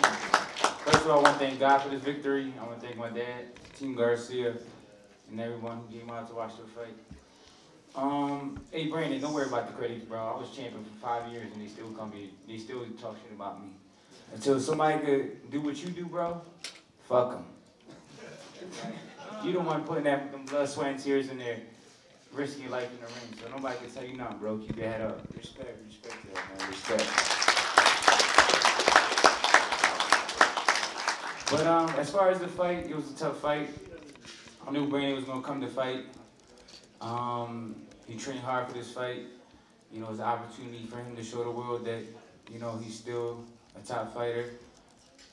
man. First of all, I want to thank God for this victory. I want to thank my dad, Team Garcia, and everyone who came out to watch the fight. Hey Brandon, don't worry about the critics, bro. I was champion for 5 years and they still talk shit about me. Until somebody could do what you do, bro, fuck them. You don't want to put them blood, sweat, and tears in there, risking your life in the ring. So nobody can tell you nothing, bro. Keep your head up. Respect that, man. Respect. But as far as the fight, it was a tough fight. I knew Brandon was gonna come to fight. He trained hard for this fight. You know, it's an opportunity for him to show the world that, you know, he's still a top fighter.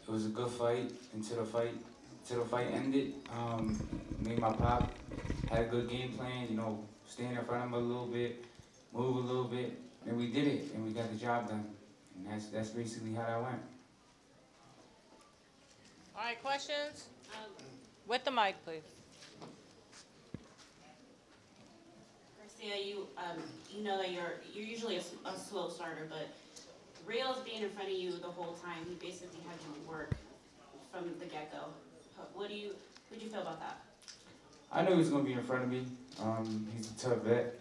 It was a good fight until the fight ended. Me and my pop had a good game plan, you know, stand in front of him a little bit, move a little bit, and we did it, and we got the job done. And that's basically how that went. All right, questions? With the mic, please. Garcia, you know that you're usually a slow starter, but Rios being in front of you the whole time, he basically had you work from the get-go. What'd you feel about that? I knew he was gonna be in front of me. He's a tough vet.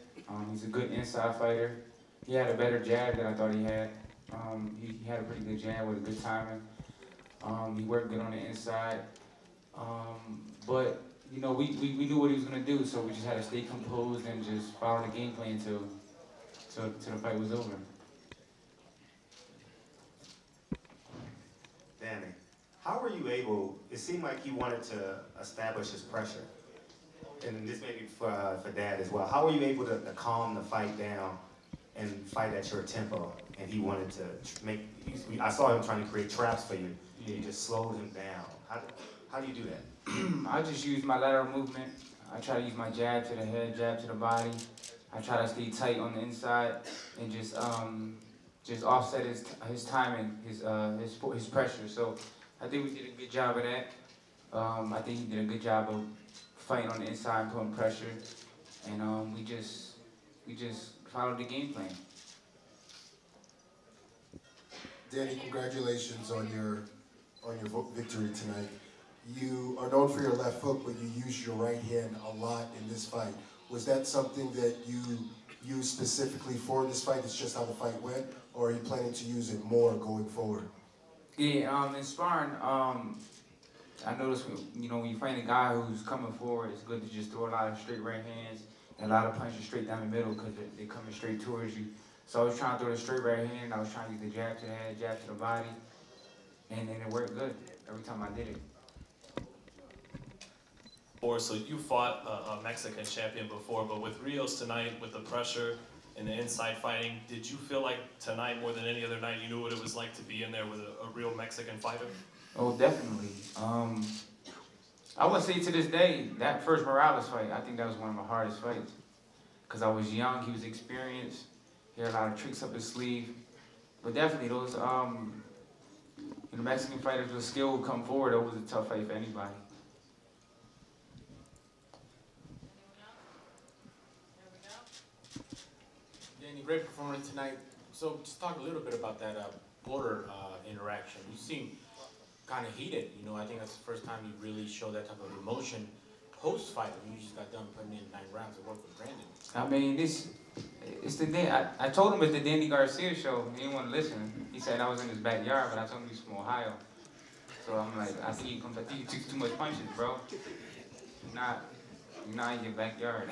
He's a good inside fighter. He had a better jab than I thought he had. He had a pretty good jab with a good timing. He worked good on the inside. But you know, we knew what he was gonna do, so we just had to stay composed and just follow the game plan till the fight was over. Danny, how were you able? It seemed like you wanted to establish his pressure, and this may be for Dad as well. How were you able to calm the fight down and fight at your tempo? And he wanted to make. I saw him trying to create traps for you. And you just slowed him down. How do you do that? I just use my lateral movement. I try to use my jab to the head, jab to the body. I try to stay tight on the inside and just offset his timing, his pressure. So I think we did a good job of that. I think he did a good job of fighting on the inside and putting pressure. And we just followed the game plan. Danny, congratulations on your victory tonight. You are known for your left hook, but you used your right hand a lot in this fight. Was that something that you used specifically for this fight? It's just how the fight went, or are you planning to use it more going forward? Yeah, in sparring, I noticed when you find a guy who's coming forward, it's good to just throw a lot of straight right hands and a lot of punches straight down the middle because they're coming straight towards you. So I was trying to throw the straight right hand, I was trying to use the jab to the head, jab to the body, and it worked good every time I did it. So you fought a Mexican champion before, but with Rios tonight, with the pressure and the inside fighting, did you feel like tonight more than any other night you knew what it was like to be in there with a real Mexican fighter? Oh, definitely. I would say to this day, that first Morales fight, I think that was one of my hardest fights. Because I was young, he was experienced, he had a lot of tricks up his sleeve. But definitely those the Mexican fighters with skill who come forward, it was a tough fight for anybody. Danny, great performance tonight. So just talk a little bit about that border interaction. You seem kind of heated. You know, I think that's the first time you really show that type of emotion post-fight. When you just got done putting in 9 rounds of work with Brandon. I mean, it's the day. I told him it's the Danny Garcia show. He didn't want to listen. He said I was in his backyard, but I told him he's from Ohio. So I'm like, I think you took too much punches, bro. You're not in your backyard.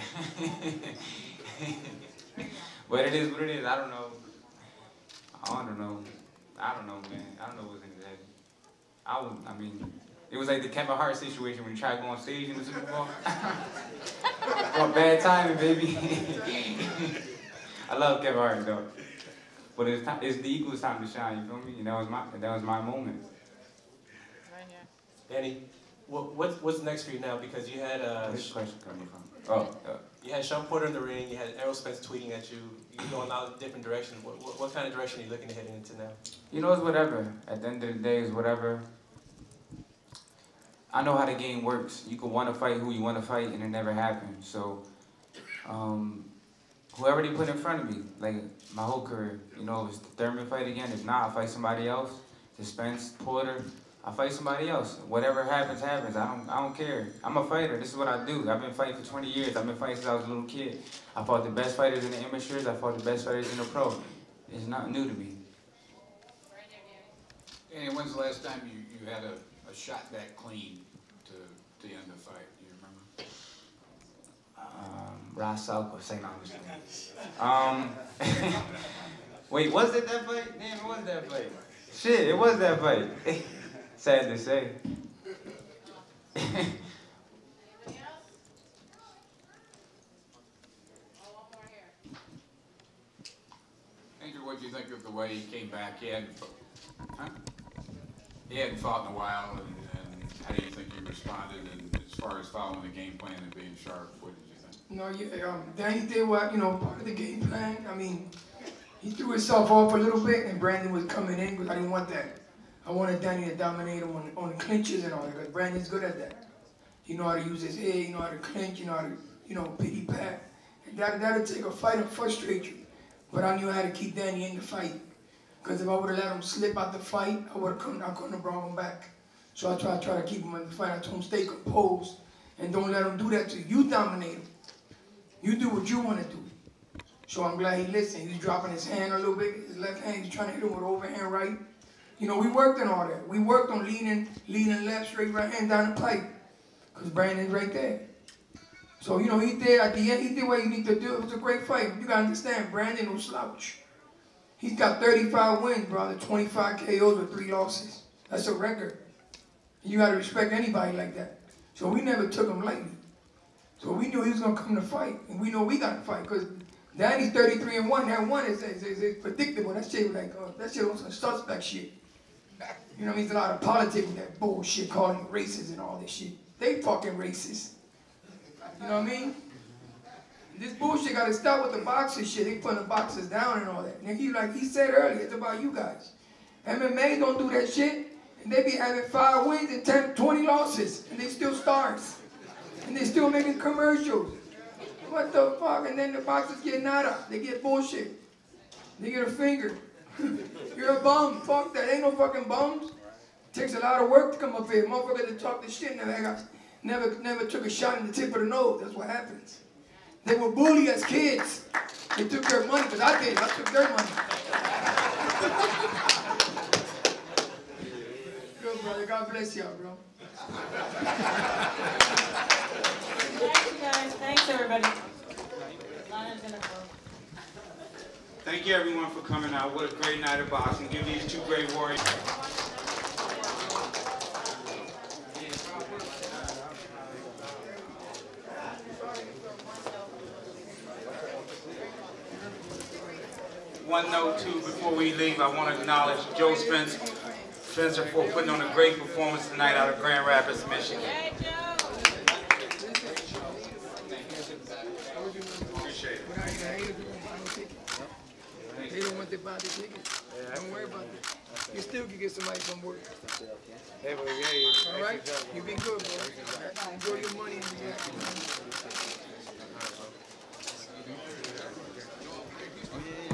But it is what it is. I don't know. I don't know, man. I don't know what's in his head. I mean, it was like the Kevin Hart situation when he tried to go on stage in the Super Bowl. Oh, bad timing, baby. I love Kevin Hart though, but it's the Eagles' time to shine. You feel me? And that was my moment. Right here. Danny, what's next for you now? Because you had Where's the question coming from? You had Sean Porter in the ring. You had Errol Spence tweeting at you. You're going out different directions. What kind of direction are you looking to head into now? You know, it's whatever. At the end of the day, it's whatever. I know how the game works. You can want to fight who you want to fight, and it never happens. So, whoever they put in front of me, like my whole career, you know, if it's the Thurman fight again, if not, I'll fight somebody else. Spence, Porter. I fight somebody else. Whatever happens, happens. I don't care. I'm a fighter. This is what I do. I've been fighting for 20 years. I've been fighting since I was a little kid. I fought the best fighters in the amateurs. I fought the best fighters in the pro. It's not new to me. Danny, when's the last time you had a shot that clean to end the fight? Do you remember? Ross South say no. Wait, was it that fight? Damn, it was that fight. Shit, it was that fight. Sad to say. Andrew, what do you think of the way he came back? He hadn't fought in a while, and how do you think he responded? And as far as following the game plan and being sharp, what did you think? No, yeah, Danny did what, part of the game plan. I mean, he threw himself off a little bit, and Brandon was coming in because I didn't want that. I wanted Danny to dominate him on the clinches and all that, because Brandon's good at that. He know how to use his head, he know how to clinch, you know how to, pity pat. And that'll take a fight and frustrate you. But I knew how to keep Danny in the fight. Because if I would have let him slip out the fight, I couldn't have brought him back. So I try to keep him in the fight. I told him stay composed and don't let him do that to you. You dominate him. You do what you want to do. So I'm glad he listened. He's dropping his hand a little bit. His left hand, he's trying to hit him with overhand right. We worked on all that. We worked on leaning left, straight right hand down the pipe. Because Brandon's right there. So, he did, at the end, he did what he needed to do. It was a great fight. You got to understand, Brandon no slouch. He's got 35 wins, brother, 25 KOs with 3 losses. That's a record. You got to respect anybody like that. So we never took him lightly. So we knew he was going to come to fight. And we know we got to fight. Because Danny's 33-1. That one is predictable. That shit was that shit was some suspect shit. There's a lot of politics with that bullshit, calling it racist and all this shit. They fucking racist. You know what I mean? This bullshit got to stop with the boxing shit. They putting the boxers down and all that. And he said earlier, it's about you guys. MMA don't do that shit. And they be having 5 wins and 10, 20 losses. And they still stars. And they still making commercials. What the fuck? And then the boxers get nada. They get bullshit. They get a finger. You're a bum. Fuck that. Ain't no fucking bums. It takes a lot of work to come up here. Motherfuckers that talk this shit never took a shot in the tip of the nose. That's what happens. They were bullied as kids. They took their money, because I did. I took their money. Good, brother. God bless y'all, bro. Thanks, you guys. Thanks, everybody. Lana's gonna go. Thank you, everyone, for coming out. What a great night of boxing. Give these 2 great warriors. One note, too, before we leave, I want to acknowledge Joe Spencer for putting on a great performance tonight out of Grand Rapids, Michigan. Appreciate it. They don't want to buy the tickets. Don't worry about that. You still can get somebody from work. All right? You be good, bro. Enjoy your money. And